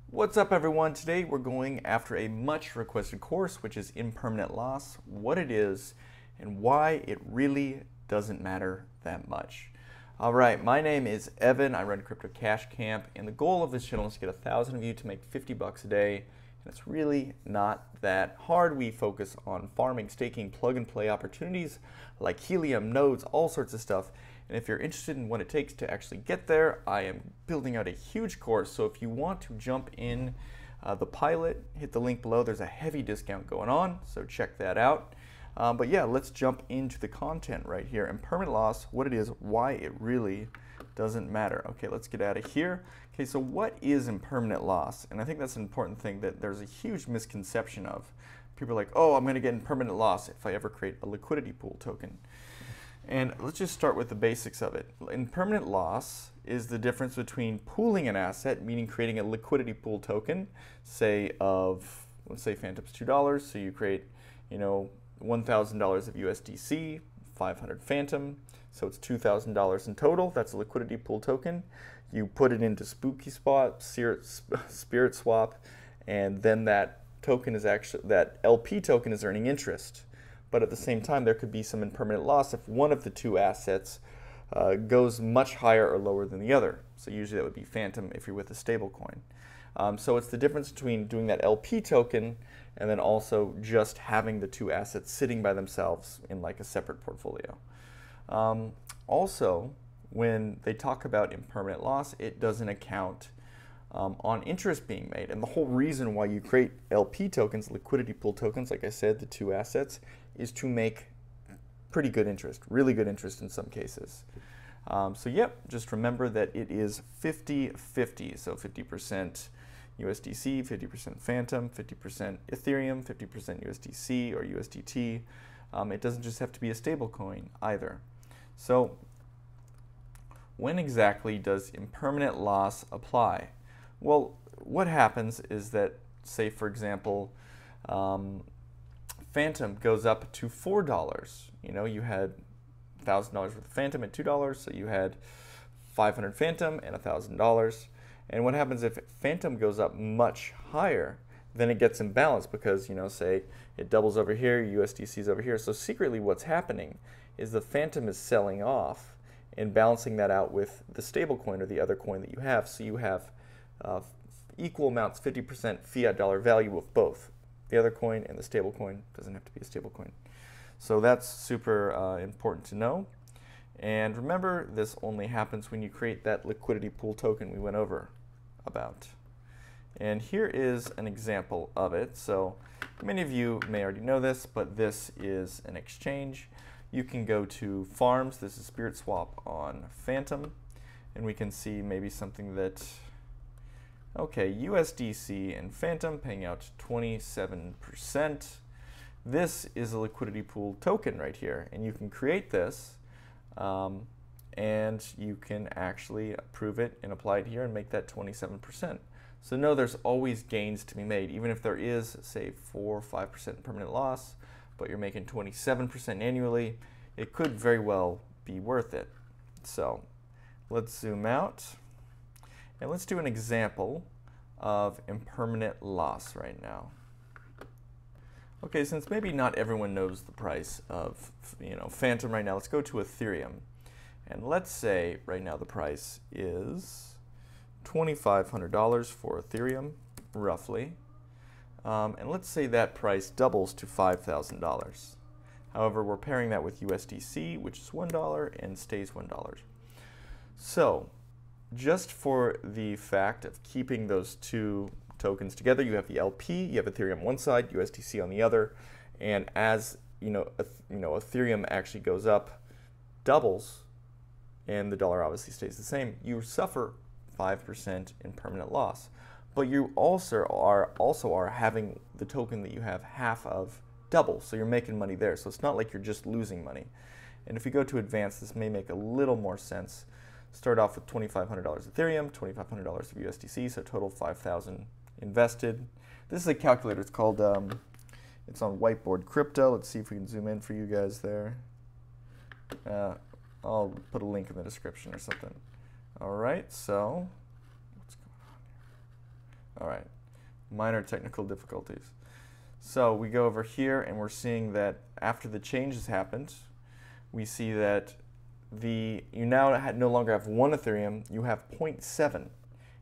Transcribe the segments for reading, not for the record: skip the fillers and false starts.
What's up, everyone? Today we're going after a much requested course, which is Impermanent Loss, what it is, and why it really doesn't matter that much. All right, my name is Evan. I run Crypto Cash Camp, and the goal of this channel is to get 1,000 of you to make 50 bucks a day. And it's really not that hard. We focus on farming, staking, plug and play opportunities like helium, nodes, all sorts of stuff. And if you're interested in what it takes to actually get there, I am building out a huge course. So if you want to jump in the pilot, hit the link below. There's a heavy discount going on, so check that out. But yeah, let's jump into the content right here. Impermanent loss, what it is, why it really doesn't matter. Okay, let's get out of here. Okay, so what is impermanent loss? And I think that's an important thing that there's a huge misconception of. People are like, oh, I'm going to get impermanent loss if I ever create a liquidity pool token. And let's just start with the basics of it. Impermanent loss is the difference between pooling an asset, meaning creating a liquidity pool token, say of, let's say Phantom's $2. So you create, $1,000 of USDC, 500 Phantom, so it's $2,000 in total. That's a liquidity pool token. You put it into Spooky Spot, Spirit Swap, and then that token is actually, that LP token is earning interest. But at the same time, there could be some impermanent loss if one of the two assets goes much higher or lower than the other. So usually that would be Phantom if you're with a stable coin. So it's the difference between doing that LP token and then also just having the two assets sitting by themselves in like a separate portfolio. Also, when they talk about impermanent loss, it doesn't account on interest being made. And the whole reason why you create LP tokens, liquidity pool tokens, like I said, the two assets, is to make pretty good interest, really good interest in some cases. So yep, just remember that it is 50-50, so 50% USDC, 50% Phantom, 50% Ethereum, 50% USDC or USDT. It doesn't just have to be a stable coin either. So when exactly does impermanent loss apply? Well, what happens is that, say for example, Phantom goes up to $4. You had $1,000 worth of Phantom at $2, so you had 500 Phantom and $1,000. And what happens if Phantom goes up much higher? Then it gets imbalanced because, say it doubles over here, USDC is over here. So secretly what's happening is the Phantom is selling off and balancing that out with the stable coin or the other coin that you have. So you have equal amounts, 50% fiat dollar value of both. The other coin and the stable coin doesn't have to be a stable coin. So that's super important to know. And remember, this only happens when you create that liquidity pool token we went over about. And here is an example of it. So many of you may already know this, but this is an exchange. You can go to Farms. This is Spirit Swap on Phantom. And we can see maybe something that, okay, USDC and Phantom paying out 27%. This is a liquidity pool token right here. And you can create this. And you can actually approve it and apply it here and make that 27%. So no, there's always gains to be made, even if there is, say, 4 or 5% permanent loss, but you're making 27% annually, it could very well be worth it. So let's zoom out and let's do an example of impermanent loss right now. Okay, since maybe not everyone knows the price of Phantom right now, let's go to Ethereum. And let's say right now the price is $2,500 for Ethereum, roughly. And let's say that price doubles to $5,000. However, we're pairing that with USDC, which is $1 and stays $1. So just for the fact of keeping those two tokens together, you have the LP, you have Ethereum on one side, USDC on the other, and as Ethereum actually goes up, doubles, and the dollar obviously stays the same, you suffer 5% in permanent loss. But you also are having the token that you have half of double, so you're making money there. So it's not like you're just losing money. And if we go to advanced, this may make a little more sense. Start off with $2,500 Ethereum, $2,500 of USDC, so total 5,000 invested. This is a calculator. It's called, it's on Whiteboard Crypto. Let's see if we can zoom in for you guys there. I'll put a link in the description or something. All right, so what's going on All right, minor technical difficulties. So we go over here and we're seeing that after the change has happened, we see that you now no longer have 1 Ethereum, you have 0.7.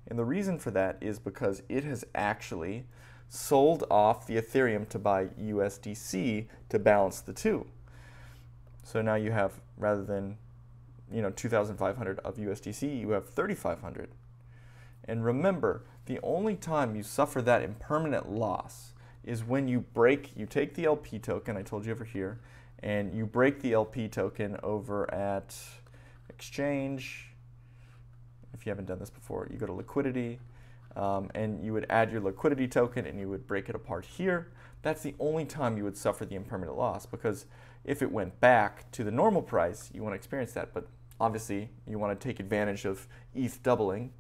And the reason for that is because it has actually sold off the Ethereum to buy USDC to balance the two. So now you have, rather than 2,500 of USDC, you have 3,500. And remember, the only time you suffer that impermanent loss is when you take the LP token, I told you over here, and you break the LP token over at exchange. If you haven't done this before, you go to liquidity, and you would add your liquidity token and you would break it apart here. That's the only time you would suffer the impermanent loss, because if it went back to the normal price, you want to experience that. But obviously, you want to take advantage of ETH doubling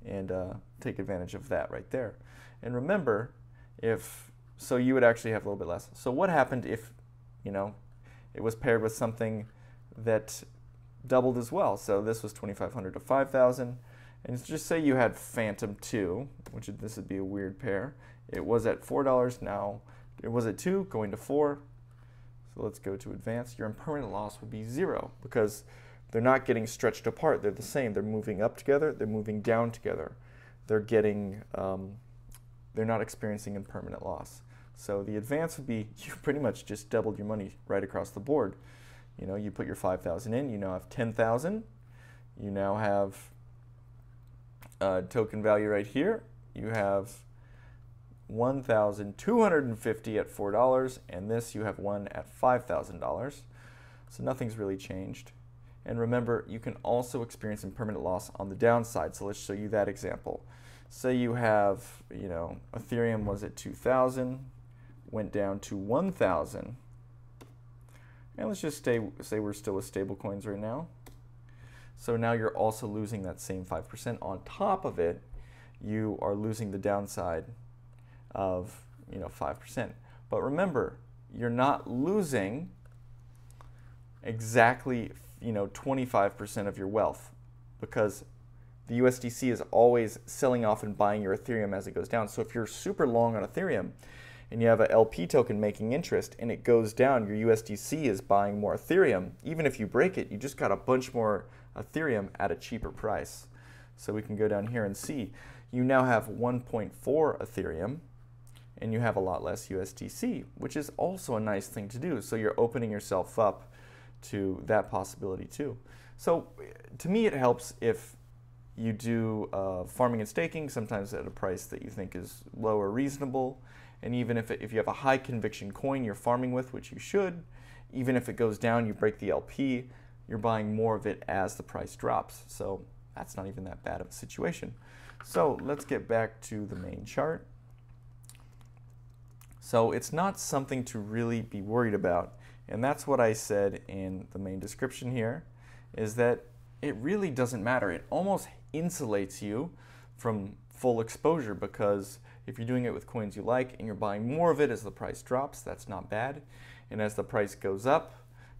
and take advantage of that right there. And remember, so you would actually have a little bit less. So what happened if, it was paired with something that doubled as well? So this was 2,500 to 5,000. And just say you had Phantom 2, this would be a weird pair. It was at $4 now. It was at 2, going to 4. So let's go to advanced. Your impermanent loss would be 0 because they're not getting stretched apart. They're the same. They're moving up together. They're moving down together. They're not experiencing impermanent loss. So the advance would be, you pretty much just doubled your money right across the board. You put your 5,000 in, you now have 10,000. You now have token value right here. You have 1,250 at $4, and this you have one at $5,000. So nothing's really changed. And remember, you can also experience impermanent loss on the downside. So let's show you that example. Say you have, Ethereum was at 2,000, went down to 1,000. And let's just say we're still with stable coins right now. So now you're also losing that same 5%. On top of it, you are losing the downside of 5%. But remember, you're not losing exactly 25% of your wealth, because the USDC is always selling off and buying your Ethereum as it goes down. So if you're super long on Ethereum and you have a LP token making interest and it goes down, your USDC is buying more Ethereum. Even if you break it, you just got a bunch more Ethereum at a cheaper price. So we can go down here and see you now have 1.4 Ethereum and you have a lot less USDC, which is also a nice thing to do. So you're opening yourself up to that possibility too. So to me, it helps if you do farming and staking, sometimes at a price that you think is low or reasonable. And even if you have a high conviction coin you're farming with, which you should, even if it goes down, you break the LP, you're buying more of it as the price drops. So that's not even that bad of a situation. So let's get back to the main chart. So it's not something to really be worried about. And that's what I said in the main description here, is that it really doesn't matter. It almost insulates you from full exposure, because if you're doing it with coins you like and you're buying more of it as the price drops, that's not bad. And as the price goes up,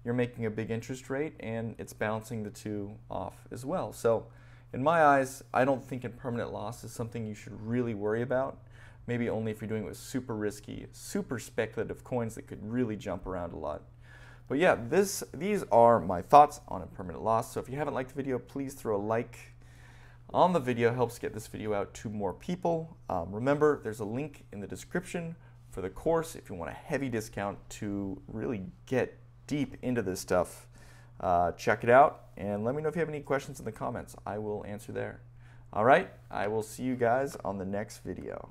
you're making a big interest rate and it's balancing the two off as well. So in my eyes, I don't think impermanent loss is something you should really worry about. Maybe only if you're doing it with super risky, super speculative coins that could really jump around a lot. But yeah, these are my thoughts on impermanent loss. So if you haven't liked the video, please throw a like on the video. It helps get this video out to more people. Remember, there's a link in the description for the course if you want a heavy discount to really get deep into this stuff. Check it out and let me know if you have any questions in the comments. I will answer there. All right, I will see you guys on the next video.